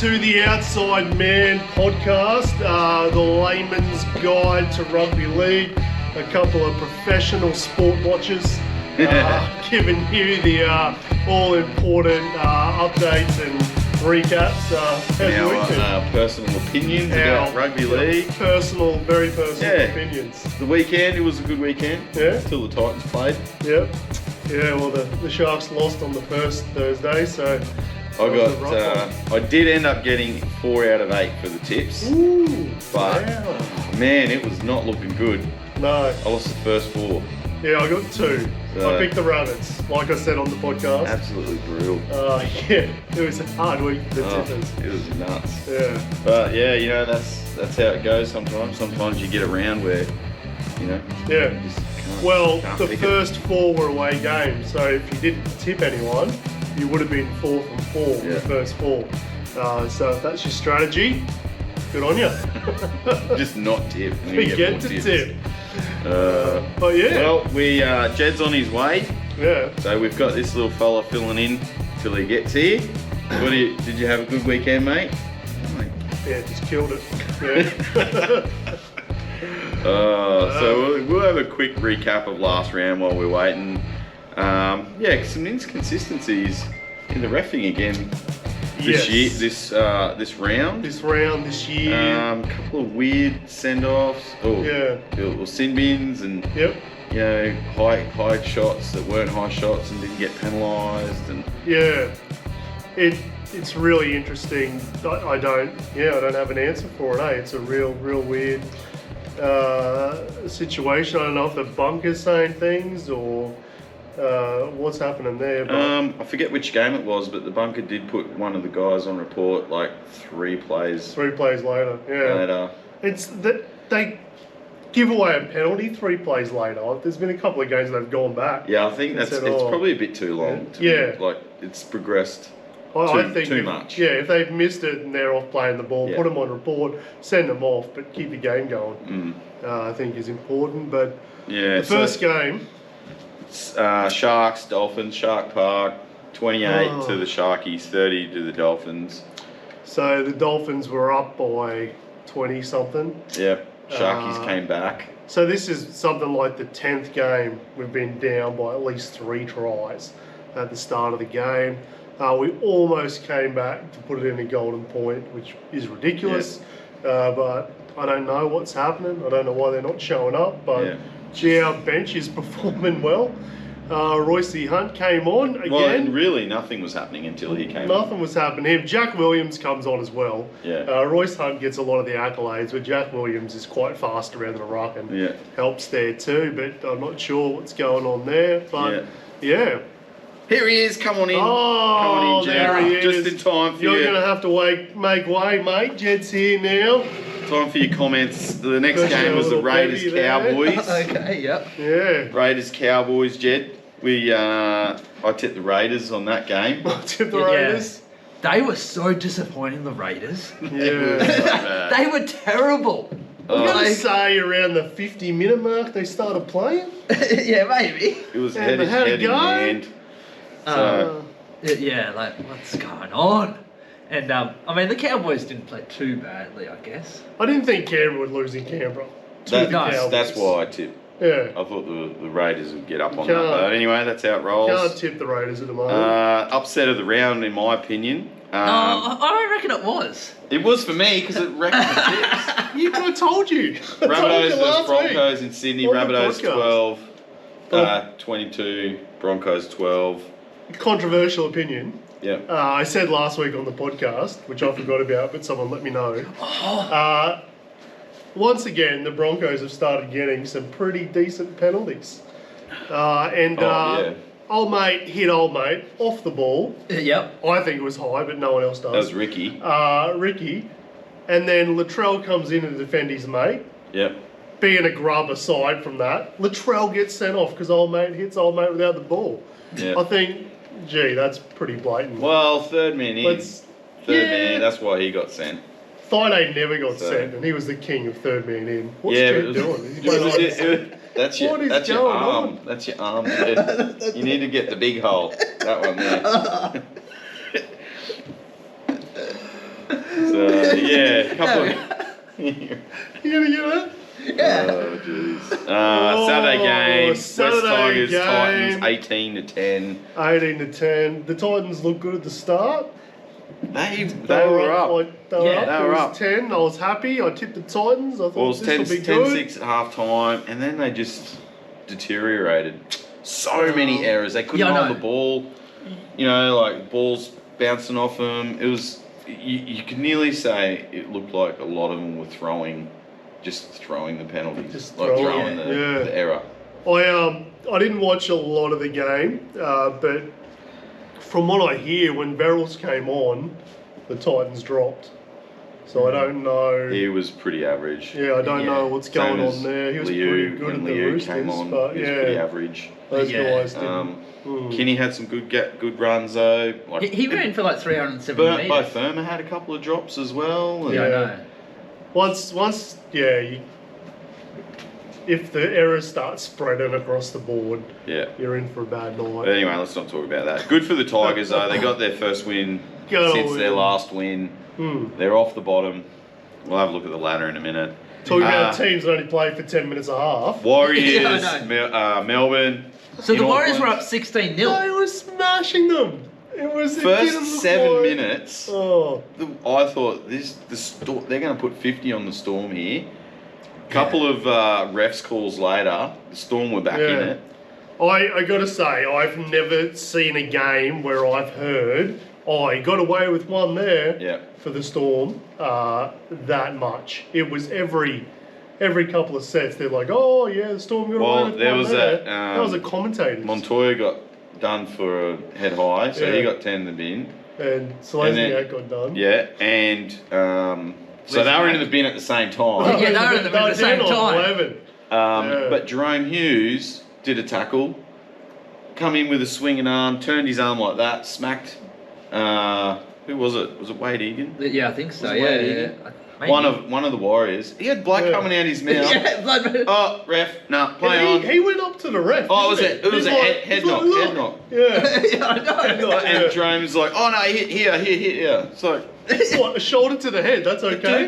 to the Outside Man podcast, the Layman's Guide to Rugby League. A couple of professional sport watchers giving you the all-important updates and recaps. Our personal opinions about rugby league. Very personal opinions. The weekend, it was a good weekend. Yeah. Till the Titans played. Yep. Yeah, well, the Sharks lost on the first Thursday, so... I did end up getting 4 out of 8 for the tips. Ooh, but wow. Man, it was not looking good. No. I lost the first 4. Yeah, I got 2. I picked the Rabbits, like I said on the podcast. Absolutely brutal. Yeah, it was a hard week for the tippers. It was nuts. Yeah. But yeah, you know, that's how it goes sometimes. Sometimes you get around where, you know. Yeah. You just can't the first 4 were away games, so if you didn't tip anyone, you would have been 4 from 4 in the first 4. So if that's your strategy, good on you. Just not tip. Forget to tip. But yeah. Well, Jed's on his way. Yeah. So we've got this little fella filling in till he gets here. Did you have a good weekend, mate? Yeah, just killed it. Yeah. So we'll have a quick recap of last round while we're waiting. Some inconsistencies in the reffing again this year, this round. This year. A couple of weird send-offs. Or sin bins and you know, high shots that weren't high shots and didn't get penalised and it's really interesting. I don't have an answer for it. It's a real weird situation. I don't know if the bunker's saying things or what's happening there. But I forget which game it was, but the bunker did put one of the guys on report like 3 plays. 3 plays later. Yeah. It's that they give away a penalty 3 plays later. There's been a couple of games that have gone back. Yeah, I think it's probably a bit too long. Like it's progressed. I think too much. Yeah, if they've missed it and they're off playing the ball, put them on report, send them off, but keep the game going. I think is important. But the first game, Sharks, Dolphins, Shark Park, 28 to the Sharkies, 30 to the Dolphins. So the Dolphins were up by 20 something. Yep, Sharkies came back. So this is something like the 10th game we've been down by at least 3 tries at the start of the game. We almost came back to put it in a golden point, which is ridiculous. But I don't know what's happening. I don't know why they're not showing up. But our bench is performing well. Royce Hunt came on again. Well, and really nothing was happening until he came on. Nothing was happening. Jack Williams comes on as well. Royce Hunt gets a lot of the accolades, but Jack Williams is quite fast around the ruck and helps there too. But I'm not sure what's going on there. But Here he is, come on in. Oh, come on in, Jed. There he is. Just in time for You're going to have to make way, mate. Jed's here now. Time for your comments. The next game was the Raiders Cowboys. Okay, yep. Yeah. Raiders Cowboys, Jed. I tipped the Raiders on that game. I tipped the Raiders. They were so disappointing, the Raiders. Yeah. They were terrible. I'm going to say around the 50-minute mark they started playing. Yeah, maybe. It was head in the end. What's going on? And, the Cowboys didn't play too badly, I guess. I didn't think Canberra would lose in Canberra. That's why I tipped. Yeah. I thought the Raiders would get up on that. But anyway, that's how it rolls. Can't tip the Raiders at the moment. Upset of the round, in my opinion. I don't reckon it was. It was for me because it wrecked the tips. I told you. Rabbitohs versus Broncos in Sydney. Rabbitohs 12, 22. Broncos 12. Controversial opinion. Yeah. I said last week on the podcast, which I forgot about, but someone let me know. Once again, the Broncos have started getting some pretty decent penalties. Old mate hit old mate off the ball. Yep. I think it was high, but no one else does. That was Ricky. Ricky. And then Latrell comes in to defend his mate. Yep. Being a grub aside from that, Latrell gets sent off because old mate hits old mate without the ball. Yeah. I think, that's pretty blatant. Well, third man in. Man, that's why he got sent. Thaiday never got sent, and he was the king of third man in. What's Jed doing? That's your arm. That's your arm, Jed. You need to get the big hole. That one there. So, yeah, a couple of... You gonna get that? Yeah. Oh, jeez. Saturday game, West Tigers, game. Titans, 18-10. 18-10. The Titans looked good at the start. They were up. They were Yeah. up. They It were was up. 10. I was happy. I tipped the Titans. I thought Well, it was this will 10, be good. 10-6 at half time, and then they just deteriorated. So many errors. They couldn't Yeah, I hold know. the ball. You know, like balls bouncing off them. It was. You could nearly say it looked like a lot of them were throwing the penalties, Just like throwing, throwing the error. I didn't watch a lot of the game, but from what I hear, when Verrills came on, the Titans dropped. So I don't know. He was pretty average. Yeah, I don't know what's going Same as on there. He was Liu, pretty good when at the Liu Roosters, came on, but he was pretty yeah, average. those Yeah. guys didn't. Kinney had some good runs though. Like, He ran for like 370 Burnt by metres. Firma had a couple of drops as well. and- Yeah, I Yeah. know. If the errors start spreading across the board, yeah. you're in for a bad But night. anyway, let's not talk about that. Good for the Tigers though. They got their first win Go since their win. last win. Hmm. They're off the bottom. We'll have a look at the ladder in a minute. Talking about teams that only played for 10 minutes a half. Warriors, Yeah, I know. Melbourne. So the in Warriors were Auckland. up 16-0. They were smashing them. It didn't First look 7 like- minutes. Oh, I thought they're going to put 50 on the Storm here. Couple of refs calls later, the Storm were back in Yeah. it. I got to say, I've never seen a game where I've heard, he got away with one there Yeah. for the Storm that much. It was every couple of sets, they're like, oh yeah, the Storm got Well, away with there one was there. that, That was a commentator. Montoya got done for a head high, so he Yeah. got 10 in the bin. And And then- Selesniak got done. Yeah, and so they were in the bin at the same time. Yeah, they were in the bin at the same 10 or time. 11. Yeah. But Jerome Hughes did a tackle, come in with a swinging arm, turned his arm like that, smacked. Who was it? Was it Wade Egan? Yeah, I think so. Was it Yeah, Wade yeah. Egan? Maybe. One of the Warriors. He had blood Yeah. coming out his mouth. Yeah, blood. Oh, ref, nah, play on. And he went up to the ref. Oh, didn't it was he? a He's head he's knock, "Look." head knock. Yeah. Yeah, I know. And Yeah. Jerome's like, oh no, hit here. It's like, What, a shoulder to the head, that's the okay.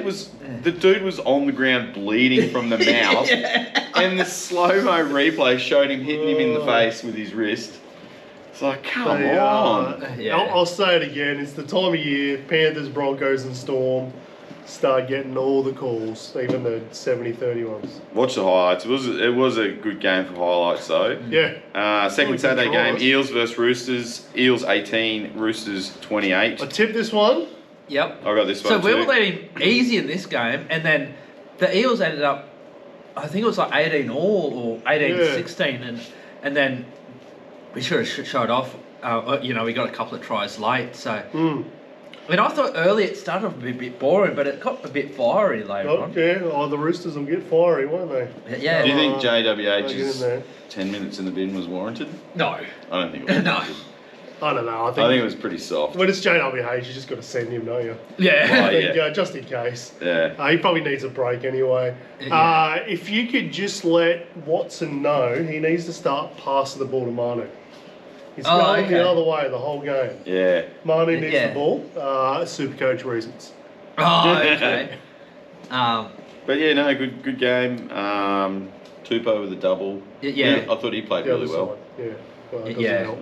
dude was on the ground bleeding from the mouth, and the slow-mo replay showed him hitting him in the face with his wrist. It's like, come They, on. Yeah. I'll say it again, it's the time of year, Panthers, Broncos and Storm start getting all the calls, even the 70-30 ones. Watch the highlights. It was a good game for highlights though. Yeah. Second Really Saturday good game, draws. Eels versus Roosters. Eels 18, Roosters 28. I tipped this one. Yep. I got this So one we too. were leading easy in this game, and then the Eels ended up, I think it was like 18 all or 18-16, and then we should have showed off. We got a couple of tries late, so. I mean, I thought early it started off a bit boring, but it got a bit fiery later on. Okay. Oh, the Roosters will get fiery, won't they? Yeah. Do you think Get in JWH's there. 10 minutes in the bin was warranted? No. I don't think it was. No. warranted. I don't know. I think it was pretty soft. when it's JWH, you just got to send him, don't you? Yeah. Well, I think, yeah. just in case. Yeah. He probably needs a break anyway. Yeah. If you could just let Watson know, he needs to start passing the ball to Manu. He's going okay. the other way the whole game. Yeah. Manu needs Yeah. the ball. Supercoach reasons. Oh, okay. But yeah, no, good game. Tupo with a double. Yeah. I thought he played The really other well. side. Yeah. Well, it doesn't Yeah. help.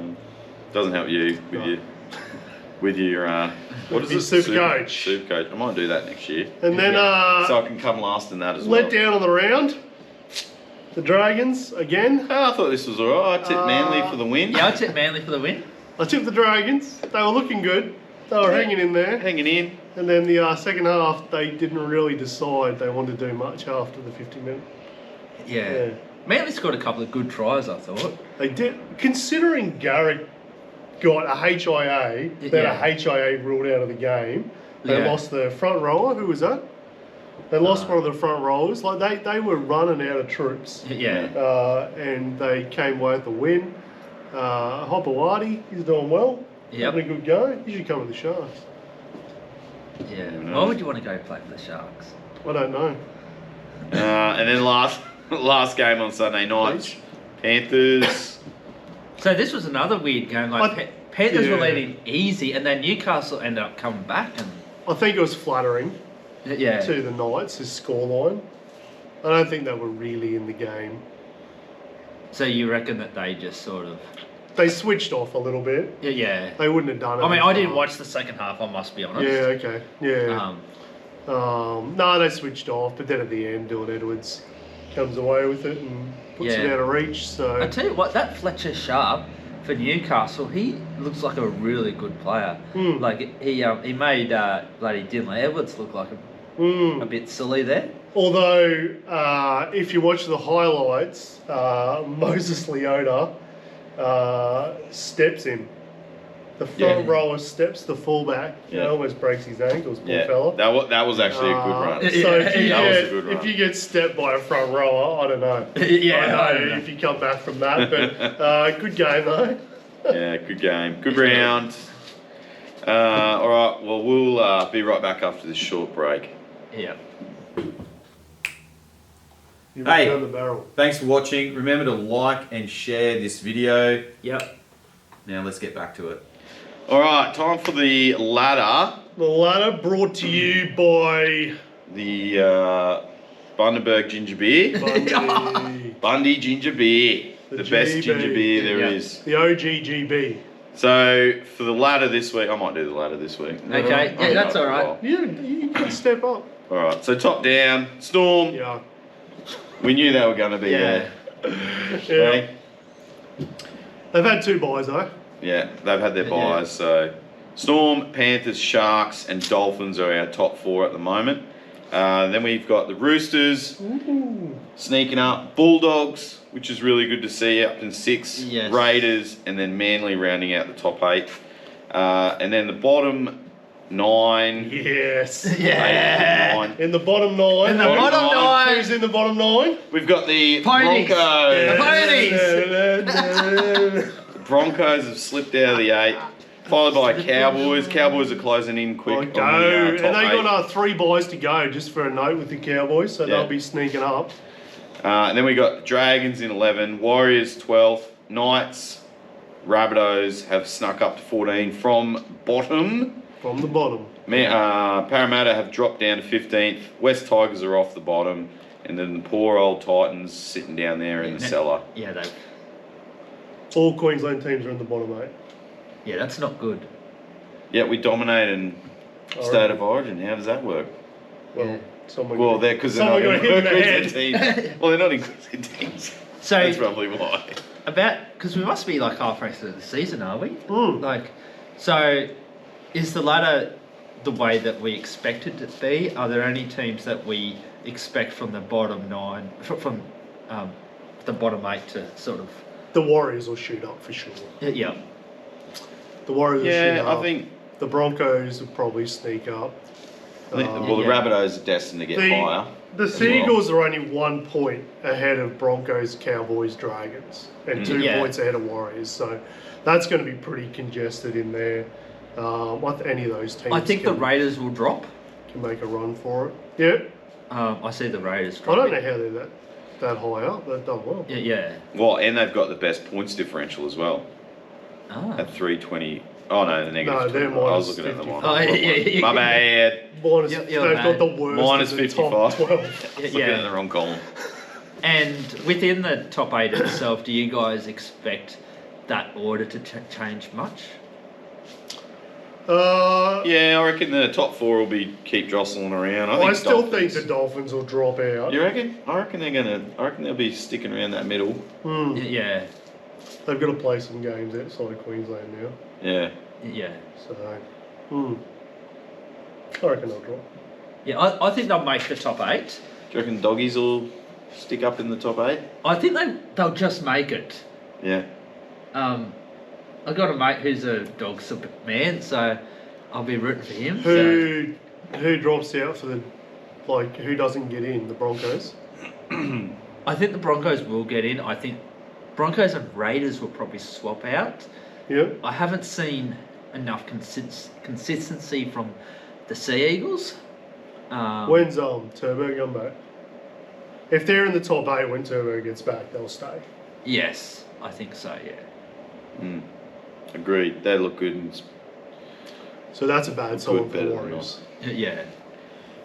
Doesn't help you with No. your what is Your it? Supercoach. Supercoach. I might do that next year. And then So I can come last in that as well. let down on the round. The Dragons again. Oh, I thought this was alright. I tipped Manly for the win. Yeah, I tipped Manly for the win. I tipped the Dragons. They were looking good. They were hanging in there. Hanging in. And then the second half, they didn't really decide they wanted to do much after the 50 minute. Yeah. Yeah. Manly scored a couple of good tries, I thought. They did, considering Garrick got a HIA, then Yeah. a HIA ruled out of the game. They Yeah. lost the front rower. Who was that? They lost one of the front rowers. Like they were running out of troops, Yeah. and they came away with the win. Hopewadi, he's doing well. Yep. Having a good go. He should come with the Sharks. Yeah. No. Why would you want to go play for the Sharks? I don't know. And then last game on Sunday night, Panthers. So this was another weird game. I- Like Panthers were yeah. leading easy, and then Newcastle ended up coming back and I think it was flattering Yeah. to the Knights, his scoreline. I don't think they were really in the game. So you reckon that they just sort of... They switched off a little bit. Yeah. They wouldn't have done it. I mean, I didn't watch the second half, I must be honest. Yeah, okay. Yeah. Um, No, they switched off, but then at the end, Dylan Edwards comes away with it and puts it Yeah. out of reach. So I tell you what, that Fletcher Sharp for Newcastle, he looks like a really good player. Like he made bloody Dylan Edwards look like a bit silly there. although, if you watch the highlights, Moses Leota steps him. The front rower steps the fullback. Yeah. Almost breaks his ankles, poor fella. That was actually a good run. So if you, That was a good run. if you get stepped by a front rower, I don't know. I don't know if you come back from that, but good game though. Yeah, good game. Good round. All right, well, we'll be right back after this short break. Yeah. You Hey. down the barrel. Thanks for watching. Remember to like and share this video. Yep. Now let's get back to it. All right, time for the ladder. The ladder brought to you by The Bundaberg ginger beer. Bundy, Bundy ginger beer. The The best GB. ginger beer there Yeah. is. the OGGB. So, for the ladder this week, I might do the ladder this week. Okay, yeah, that's all right. You can step up. All right, so top down, Storm. Yeah. We knew they were going to be Yeah. there. Yeah. Okay? They've had 2 buys though. Yeah, they've had their Yeah. buys. So, Storm, Panthers, Sharks, and Dolphins are our top 4 at the moment. Then we've got the Roosters sneaking up, Bulldogs, which is really good to see, up in 6, Yes. Raiders, and then Manly rounding out the top 8. And then the bottom 9. Yes. Yeah. 9. In the bottom 9. In the Bottom bottom nine. nine. Who's in the bottom 9? We've got the Ponies. Broncos. Ponies. The Broncos have slipped out of the 8, followed by Cowboys. Cowboys are closing in quick. Go. On the, And top they 8. got 3 buys to go, just for a note with the Cowboys, so Yeah. they'll be sneaking up. And then we got Dragons in 11, Warriors 12th, Knights, Rabbitohs have snuck up to 14 from bottom. From the bottom. Parramatta have dropped down to 15th. West Tigers are off the bottom, and then the poor old Titans sitting down there in the cellar. Yeah, they. All Queensland teams are in the bottom 8. Yeah, that's not good. Yeah, we dominate in State of Origin. How does that work? Well, Yeah. someone Well, got- they're because they're someone not got hit in the Queensland head. teams. Well, they're not in Queensland teams. So That's probably why. because we must be like halfway through the season, are we? Mm. Like, so is the ladder the way that we expect it to be? Are there any teams that we expect from the bottom 9, from the bottom 8 to sort of? The Warriors will shoot up for sure. Yeah. The Warriors will shoot Yeah, up. I think. The Broncos will probably sneak up. Well, the Yeah. Rabbitohs are destined to get higher. The Seagulls are only 1 point ahead of Broncos, Cowboys, Dragons, and 2 Yeah. points ahead of Warriors. So that's going to be pretty congested in there. Any of those teams I think the can, Raiders will drop. can make a run for it. Yeah, I see the Raiders I dropping. don't know how they're that high up. They've done well. Yeah, yeah. Well, and they've got the best points differential as well Ah. at 320. Oh no, the negative. No, they're 20. I was minus looking at the 55. minus. Oh, yeah. My bad. Minus, You're they've got mad. the worst. Minus in the 55. top 12. Looking at the wrong column. And within the top 8 itself, do you guys expect that order to change much? Yeah, I reckon the top 4 will be keep jostling around. I still think Dolphins- the Dolphins will drop out. You reckon? I reckon they'll be sticking around that middle. Hmm. Yeah, They've got to play some games outside of Queensland now. Yeah. yeah. So, I reckon they'll drop. Yeah, I think they'll make the top 8. Do you reckon doggies will stick up in the top 8? I think they'll just make it. Yeah. I've got a mate who's a dog man, so I'll be rooting for him. Who drops out for the, who doesn't get in? The Broncos? I think the Broncos will get in. I think Broncos and Raiders will probably swap out. Yep. I haven't seen enough consistency from the Sea Eagles. When's Turbo come back? If they're in the top 8 when Turbo gets back, they'll stay. Yes, I think so, yeah. Agreed. They look good. So that's a bad sign for better the than Warriors. Yeah.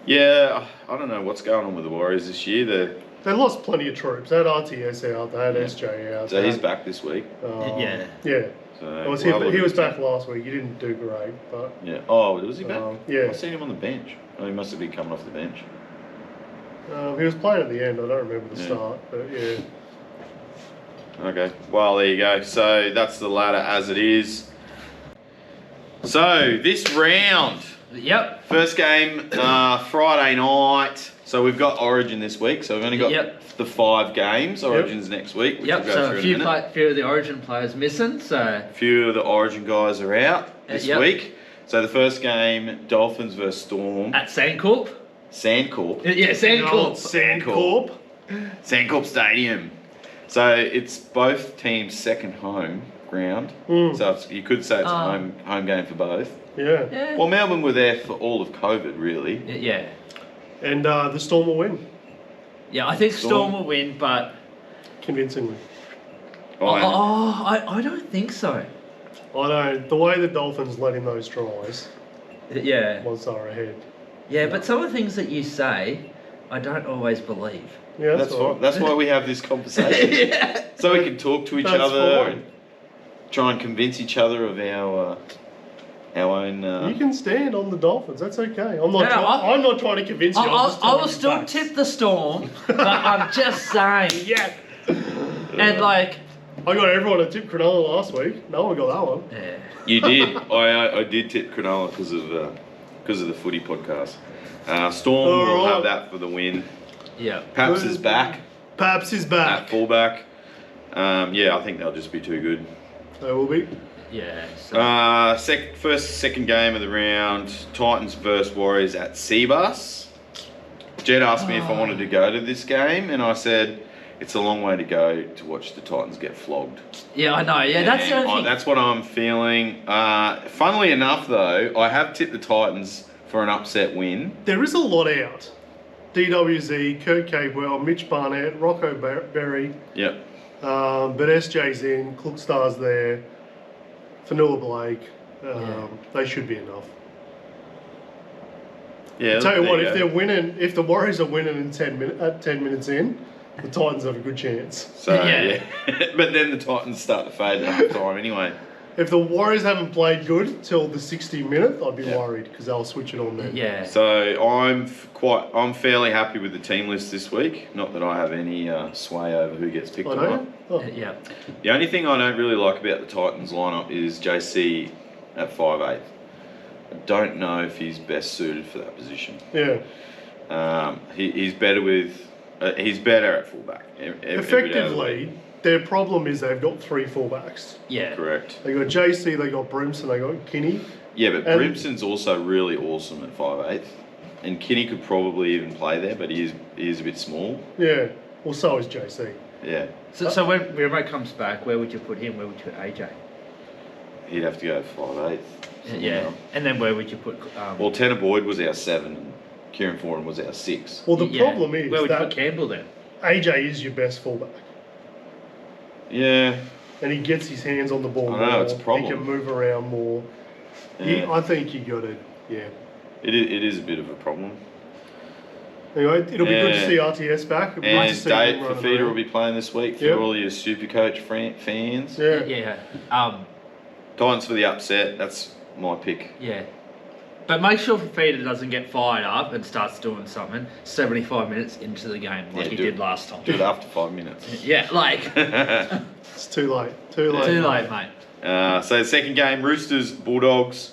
Yeah, I don't know what's going on with the Warriors this year. They lost plenty of troops. They had RTS out, they had SJ out. So he's back this week. Yeah. Yeah. So Well, we'll have a look he at was the back team. last week. He didn't do great, but Yeah. Oh, was he back? yeah. I seen him on the bench. Oh, he must have been coming off the bench. he was playing at the end. I don't remember the Yeah. start, but yeah. Okay. Well, there you go. So that's the ladder as it is. So this round, Yep. first game Friday night. So we've got Origin this week. So we've only got the 5 games. Origin's next week. Which Yep. we'll go So through a in a minute. few of the Origin players missing. So A few of the Origin guys are out this week. So the first game, Dolphins versus Storm. at Sandcorp. Sandcorp. Yeah, Sandcorp. Sandcorp. Sandcorp Stadium. So it's both teams' second home ground. So you could say it's a home game for both. Yeah. Yeah. Well, Melbourne were there for all of COVID, really. Yeah. And the Storm will win Yeah, I think Storm. Storm will win, but convincingly. I don't think so. I don't. The way the Dolphins let in those tries Yeah. once they were ahead. Yeah, but some of the things that you say, I don't always believe. Yeah, That's why we have this conversation. Yeah. So we can talk to each That's other fine. and try and convince each other of our own. You can stand on the Dolphins. That's okay. I'm not trying to convince you. I will still tip the Storm, but I'm just saying. Yeah. And like, I got everyone to tip Cronulla last week. No one got that one. yeah. You did. I did tip Cronulla because of the footy podcast. Storm will Alright. have that for the win. Yeah. Paps is back Paps is at back. fullback. I think they'll just be too good. They will be. Yeah. So. Second game of the round, Titans versus Warriors at Seabus. Jed asked me if I wanted to go to this game, and I said it's a long way to go to watch the Titans get flogged. Yeah, I know. Yeah, that's the And only thing. that's what I'm feeling. Funnily enough, though, I have tipped the Titans for an upset win. There is a lot out. DWZ, Kurt Capewell, Mitch Barnett, Rocco Berry. Yep. But SJ's in, Klookstar's there, Fanua Blake. They should be enough. Yeah. Tell you there what, go. if they're winning, if the Warriors are winning in 10 minutes in, the Titans have a good chance. So Yeah. but then the Titans start to fade at half time anyway. If the Warriors haven't played good till the 60th minute, I'd be Yeah. worried because they'll switch it on then. Yeah. So I'm fairly happy with the team list this week. Not that I have any sway over who gets picked I or know. not. Oh. Yeah. The only thing I don't really like about the Titans lineup is JC at 5'8". I don't know if he's best suited for that position. Yeah. He's better with. He's better at fullback. Effectively, their problem is they've got 3 fullbacks. Yeah. Correct. They got JC, they got Brimson, they got Kinney. Yeah, but And- Brimson's also really awesome at 5'8", and Kinney could probably even play there, but he is a bit small. Yeah. Well, so is JC. Yeah, So when Remote comes back, where would you put him? Where would you put AJ? he'd have to go 5'8". Yeah. And then where would you put? Well, Tanner Boyd was our 7, and Kieran Foran was our 6. Well, the yeah. problem is Where would you that put Campbell then? AJ is your best fullback. Yeah, And he gets his hands on the ball I more. know, it's a problem. He can move around more. yeah. I think you got to, yeah. It is a bit of a problem. Anyway, it'll be good to Yeah. see RTS back. It'll be good to And see Dave him running Fafita around. will be playing this week for Yep. all your Supercoach fans. Yeah. Yeah. Titans for the upset. That's my pick. Yeah. But make sure Fafita doesn't get fired up and starts doing something 75 minutes into the game like Yeah, he do did it. last time. Do it after 5 minutes. Yeah, like It's too late. Too late. too late, mate. So the second game, Roosters, Bulldogs.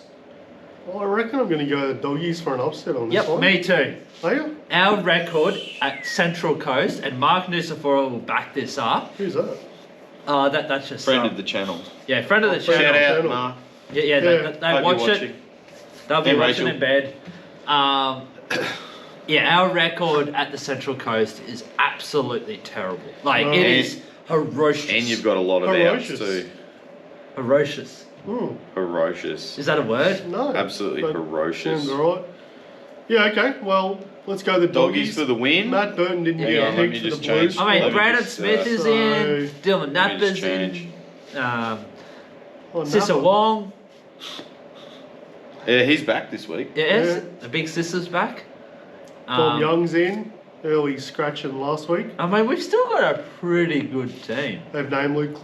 Well, I reckon I'm going to go the Doggies for an upset on this Yep, one. me too. Are you? Our record at Central Coast, and Mark Nusafora will back this up. Who's that? That's just Friend of the channel. yeah, friend of the friend Shout channel. out, channel. Mark. Yeah, Yeah. they Hope you're watch it. watching. They'll be And watching Rachel. in bed. Yeah, our record at the Central Coast is absolutely terrible. Like No. it is ferocious. And you've got a lot of Ferocious. outs too. ferocious. Ferocious. Is that a word? No. Absolutely But ferocious. Sounds alright. Yeah, okay. Well, let's go the Doggies Doggies. for the win. Matt Burton didn't Yeah, get let me picked for just the Blues. change. I Let mean, me Brandon just, Smith is so- in. Dylan let me Napper's just in. change. Oh, Sissa Napa. Wong. Yeah, he's back this week. Yes, Yeah. the big sister's back. Tom Young's in, early scratching last week. I mean, we've still got a pretty good team. They've named Luke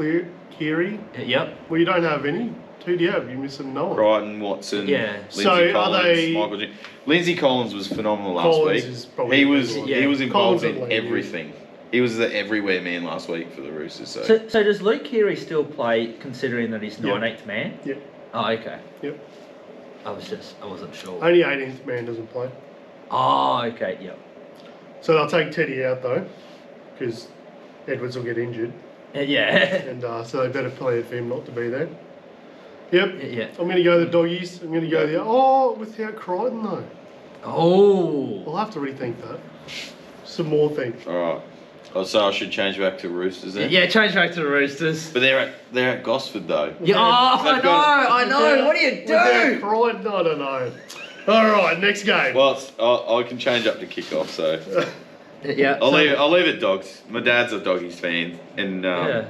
Keary. Yep. Well, you don't have any. Who do you have? You're missing no one. Crichton, Watson, Yeah. Lindsay So, are Collins, they- Michael G. Lindsay Collins was phenomenal last Collins week. is probably He the was big one. he was involved Collins at in lead, yeah. everything. He was the everywhere man last week for the Roosters. So, So does Luke Keary still play, considering that he's 19th man? Yep. Oh, okay. Yep. I wasn't sure. Only 18th man doesn't play. Oh, okay. Yep. So they'll take Teddy out though, because Edwards will get injured, Yeah. and so they better play it for him not to be there. Yep. Yeah. I'm going to go the doggies. I'm going to go the without Crichton though. Oh. I'll have to rethink that. Some more things. all right. Oh, so I should change back to Roosters then. Yeah. Change back to the Roosters. But they're at Gosford though. Yeah. Oh, They've got- I know. What do you Without do? Crichton, I don't know. All right, next game. Well, I can change up to kickoff, so Yeah. I'll leave it dogs. My dad's a doggies fan, and Yeah.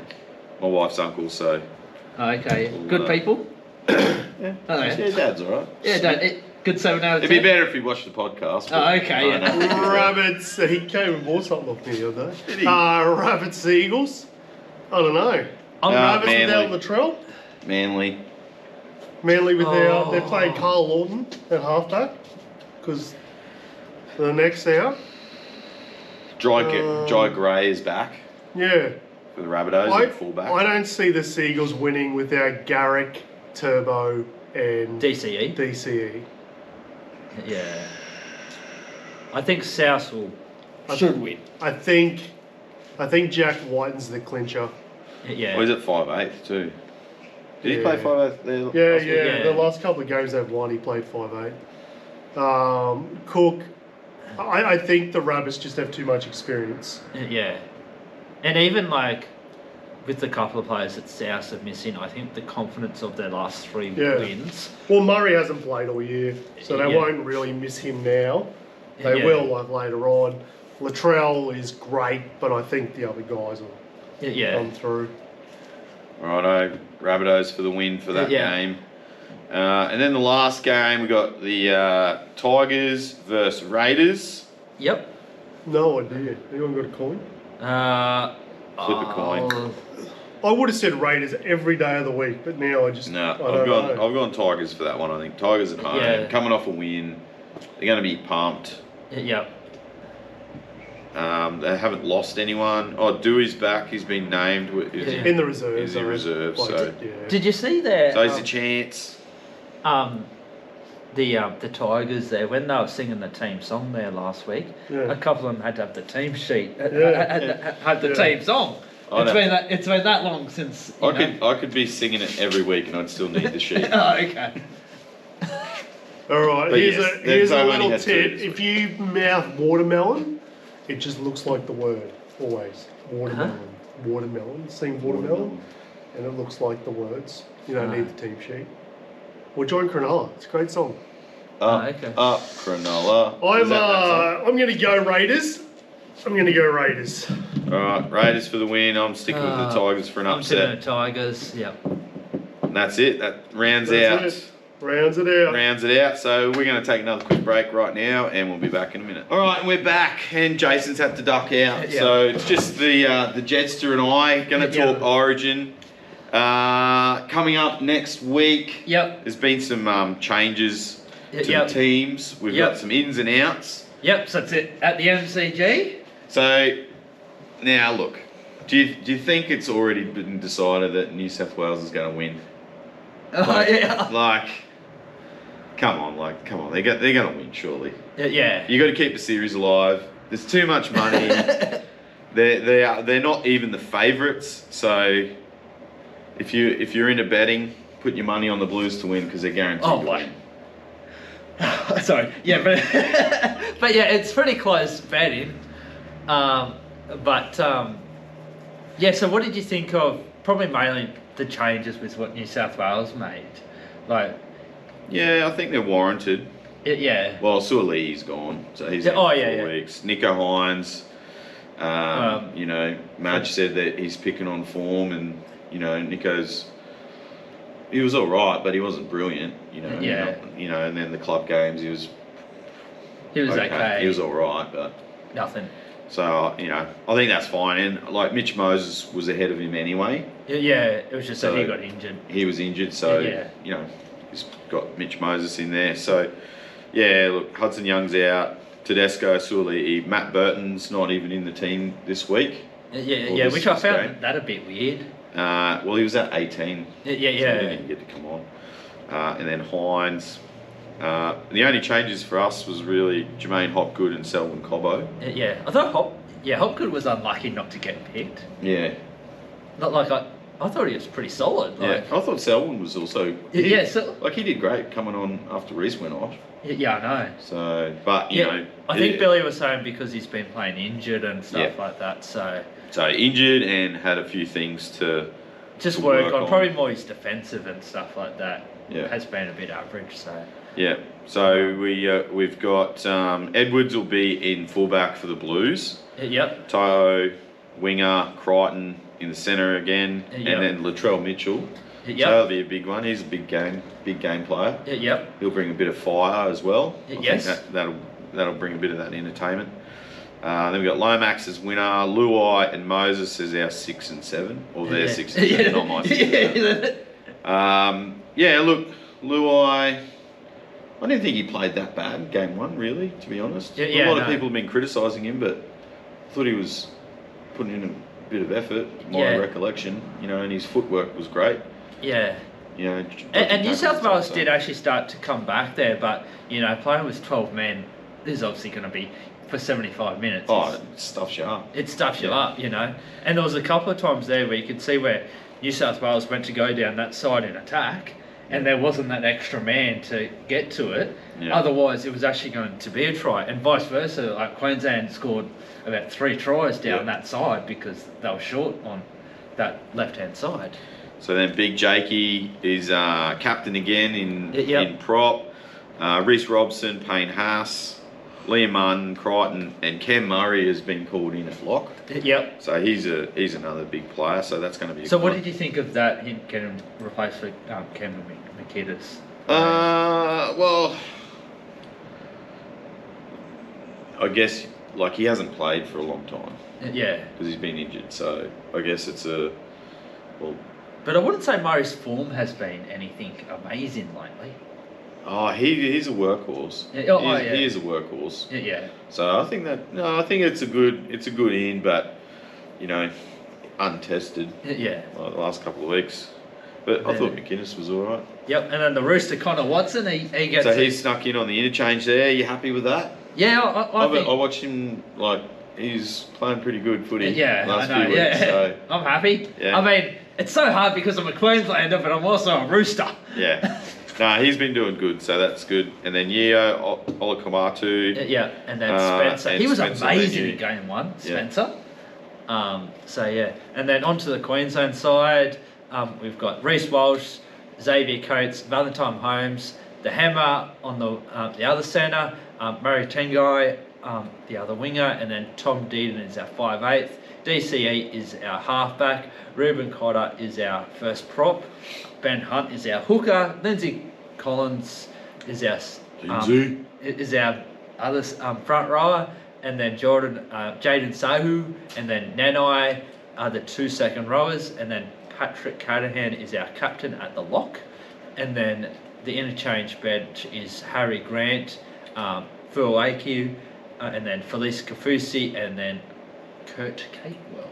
my wife's uncle. So Okay. Good people. yeah, Oh, yeah. dad's all right. Yeah. Good 7 out of 10. It'd be better if he watched the podcast. but Oh, okay, I yeah. don't know. Rabbits. He came and bought something off me the other Did day. he? Rabbits, Eagles. I don't know. Rabbits Manly. without Latrell. Manly. Manly without. Oh. They're playing Carl Lawton at halfback because the next hour. Jai Gray is back Yeah. for the Rabbitohs at fullback. I don't see the Seagulls winning without Garrick, Turbo, and DCE. DCE. Yeah. I think South should win. I think Jack Whiten's the clincher. Yeah. Or is it 5'8" too? Did he Yeah. play 5'8" there? Yeah, last yeah, week? Yeah. The last couple of games they've won, he played 5'8". Cook, I think the Rabbits just have too much experience. Yeah. And even like with the couple of players that South are missing, I think the confidence of their last 3 Yeah. wins. Well, Murray hasn't played all year, so they Yeah. won't really miss him now. They Yeah. will like later on. Latrell is great, but I think the other guys will Yeah. come through. Righto, Rabbitohs for the win for that Yeah. game. And then the last game, we got the Tigers versus Raiders. Yep. No idea. Anyone got a coin? Flip a coin. I'll- I would have said Raiders every day of the week, but now I just No, I don't know. I've gone Tigers for that one. I think Tigers at home, Yeah. coming off a win, they're going to be pumped. Yep. They haven't lost anyone. Oh, Dewey's back. He's been named. Is he- Yeah. In the reserves. Is he I reserve, like so- it, yeah. Did you see their So he's a chance. the Tigers there when they were singing the team song there last week? Yeah. A couple of them had to have the team sheet. Yeah. Had the Yeah. team song. I know. It's been that long since. You know. I could be singing it every week and I'd still need the sheet. Oh, okay. All right, But here's yes, here's they've a only little had two tip. this If you mouth watermelon, it just looks like the word, always. Watermelon. Watermelon. Sing watermelon, and it looks like the words. You don't need the team sheet. Or join Cronulla. It's a great song. Okay. Up, Cronulla. I'm Is that that I'm going to go Raiders. I'm going to go Raiders. song? All right, Raiders for the win. I'm sticking with the Tigers for an I'm tipping upset. the Tigers. Yep. And that's it. That rounds That's it. Rounds it out. Rounds it out. So we're going to take another quick break right now, and we'll be back in a minute. All right, and we're back, and Jason's had to duck out. Yeah. So it's just the Jetster and I going to Yeah. talk Origin. Coming up next week. Yep. There's been some changes to Yep. the teams. We've Yep. got some ins and outs. Yep. So that's it at the MCG. So now look, do you think it's already been decided that New South Wales is going to win? Yeah. Come on, they're going to win surely. Yeah. You got to keep the series alive. There's too much money. they're not even the favourites. So if you're into betting, put your money on the Blues to win because they're guaranteed Oh, to boy. win. Sorry. Yeah, but yeah, it's pretty close betting. Yeah. So what did you think of probably mainly the changes with what New South Wales made? Like, Yeah, I think they're warranted. yeah. Well, Suoli's gone, so he's Yeah, out oh, for yeah, 4 yeah. weeks. Nico Hines, Um, Madge said that he's picking on form, and Nico's he was all right, but he wasn't brilliant. Yeah. And then the club games, he was okay. He was all right, but nothing. so I think that's fine. And like Mitch Moses was ahead of him anyway. Yeah, it was just that he got injured. He was injured, so he's got Mitch Moses in there. So yeah, look, Hudson Young's out. Tedesco, Suoli'i, Matt Burton's not even in the team this week. Which I found that a bit weird. Well, he was at 18. Yeah. So he didn't even get to come on. And then Hines. The only changes for us was really Jermaine Hopgood and Selwyn Cobbo. I thought Hopgood was unlucky not to get picked. Yeah. Not like I thought he was pretty solid. Like, I thought Selwyn was also. He did great coming on after Reece went off. Yeah, I know. So, but you know, I think Billy was saying because he's been playing injured and stuff like that. So injured and had a few things to just work on. Probably more his defensive and stuff like that. Yeah, has been a bit average. So yeah. So we've got Edwards will be in fullback for the Blues. Yep. Tayo, winger, Crichton in the centre again, and then Latrell Mitchell. Yep. So that'll be a big one. He's a big game player. Yep. He'll bring a bit of fire as well. Yes. I think that'll bring a bit of that entertainment. Then we've got Lomax as winner, Luai and Moses as our 6 and 7, or their 6 and 7, not my 6 and 7. Look, Luai, I didn't think he played that bad game 1, really, to be honest. A lot of people have been criticising him, but I thought he was putting in a bit of effort, my recollection, and his footwork was great. Yeah. And New South Wales did actually start to come back there, but playing with 12 men is obviously going to be for 75 minutes. It stuffs you up. It stuffs you up, And there was a couple of times there where you could see where New South Wales went to go down that side in attack, and there wasn't that extra man to get to it. Yeah. Otherwise, it was actually going to be a try, and vice versa. Like Queensland scored about 3 tries down that side because they were short on that left-hand side. So then Big Jakey is captain again in prop. Reece Robson, Payne Haas, Liam Martin, Crichton, and Cam Murray has been called in at lock. Yep. So he's another big player. So that's going to be. So what did you think of that? Him getting replaced for Cameron McKiddis? Well, I guess he hasn't played for a long time. Yeah. Because he's been injured. So I guess it's But I wouldn't say Murray's form has been anything amazing lately. Oh, he's a workhorse. He is a workhorse. Yeah. So I think it's a good in, but untested. Yeah. Like the last couple of weeks, but I thought McInnes was all right. Yep, and then the Rooster Connor Watson, he gets. So he snuck in on the interchange there. Are you happy with that? Yeah, I watched him he's playing pretty good footy. Yeah, last I know. few weeks, so. I'm happy. Yeah. I mean, it's so hard because I'm a Queenslander, but I'm also a Rooster. Yeah. He's been doing good, so that's good. And then Yeo, Olakamatu. Yeah, and then Spencer. He was Spencer amazing in game 1, Spencer. And then onto the Queensland side, we've got Reece Walsh, Xavier Coates, Valentine Holmes, the Hammer on the other centre, Murray Tengai, the other winger, and then Tom Deedon is our 5'8". DCE is our halfback. Ruben Cotter is our first prop. Ben Hunt is our hooker. Lindsay Collins is our other front rower, and then Jaden Sahu, and then Nanai are the 2 second rowers, and then Patrick Canahan is our captain at the lock, and then the interchange bench is Harry Grant, Phil Aikiu, and then Felice Kafusi, and then Kurt Catewell.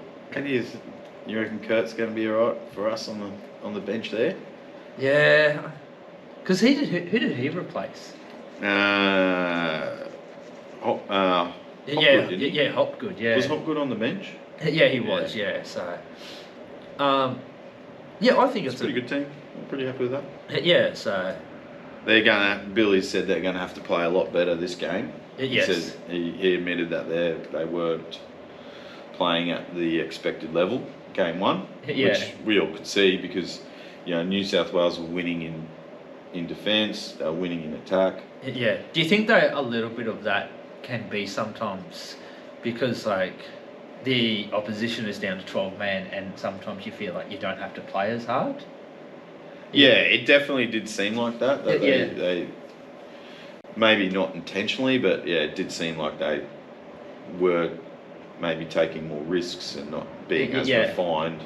You reckon Kurt's going to be alright for us on the bench there? Yeah, because who did he replace? Hopgood, didn't he? Yeah, Hopgood. Yeah, was Hopgood on the bench? Yeah, he was. Yeah, so I think it's a pretty good team. I'm pretty happy with that. Yeah, so Billy said they're going to have to play a lot better this game. Yes. He said he admitted that they weren't playing at the expected level, game 1, which we all could see because New South Wales were winning in defence, they were winning in attack. Yeah. Do you think that a little bit of that can be sometimes because the opposition is down to 12 men and sometimes you feel like you don't have to play as hard? Yeah, it definitely did seem like that. That Yeah. they maybe not intentionally, but yeah, it did seem like they were maybe taking more risks and not being as Yeah. refined.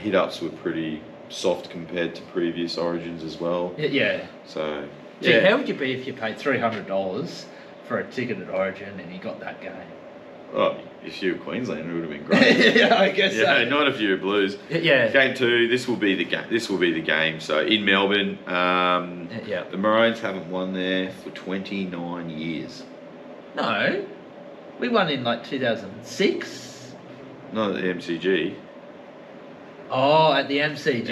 Hit ups were pretty soft compared to previous Origins as well. Yeah. So Gee, yeah. how would you be if you paid $300 for a ticket at Origin and you got that game? Oh, if you were Queensland, it would have been great. Yeah, I guess Yeah, so. not if you were Blues. Yeah. Game 2. This will be the game. This will be the game. So in Melbourne, Yeah. the Maroons haven't won there for 29 years. No. We won in like 2006. Not at the MCG. Oh, at the MCG.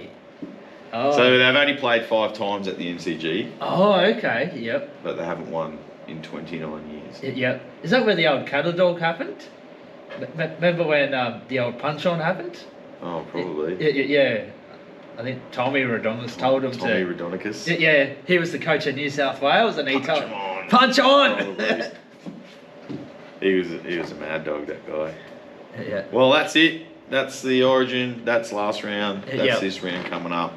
Yeah. Oh. So they've only played 5 times at the MCG, Oh, okay. Yep. but they haven't won in 29 years. Yep. Is that where the old cattle dog happened? Remember when the old punch on happened? Oh, probably. Yeah. I think Tommy Redonis told him Tommy to. Redonicus. Yeah, he was the coach of New South Wales, and he told him on. punch on. Probably. He was a mad dog, that guy. Yeah. Well, that's it. That's the Origin. That's last round. That's Yep. this round coming up.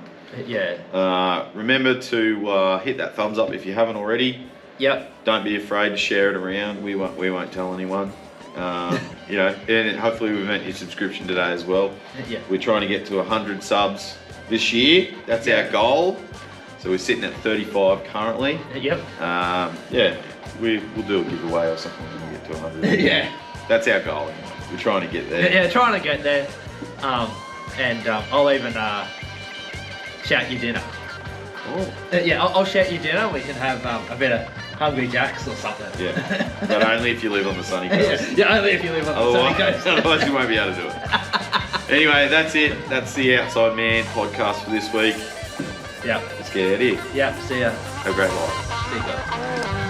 Yeah. Remember to hit that thumbs up if you haven't already. Yep. Don't be afraid to share it around. We won't tell anyone. And hopefully we've earned your subscription today as well. Yeah. We're trying to get to 100 subs this year. That's our goal. So we're sitting at 35 currently. Yep. We'll do a giveaway or something when we get to 100. Yeah. That's our goal. Anyway. We're trying to get there. Yeah, trying to get there. I'll even shout you dinner. Oh. I'll shout you dinner. We can have a bit of Hungry Jacks or something. Yeah. But only if you live on the sunny coast. Yeah, only if you live on the sunny coast. Otherwise you won't be able to do it. Anyway, that's it. That's the Outside Man podcast for this week. Yeah. Let's get out of here. Yeah. See ya. Have a great life. See you guys.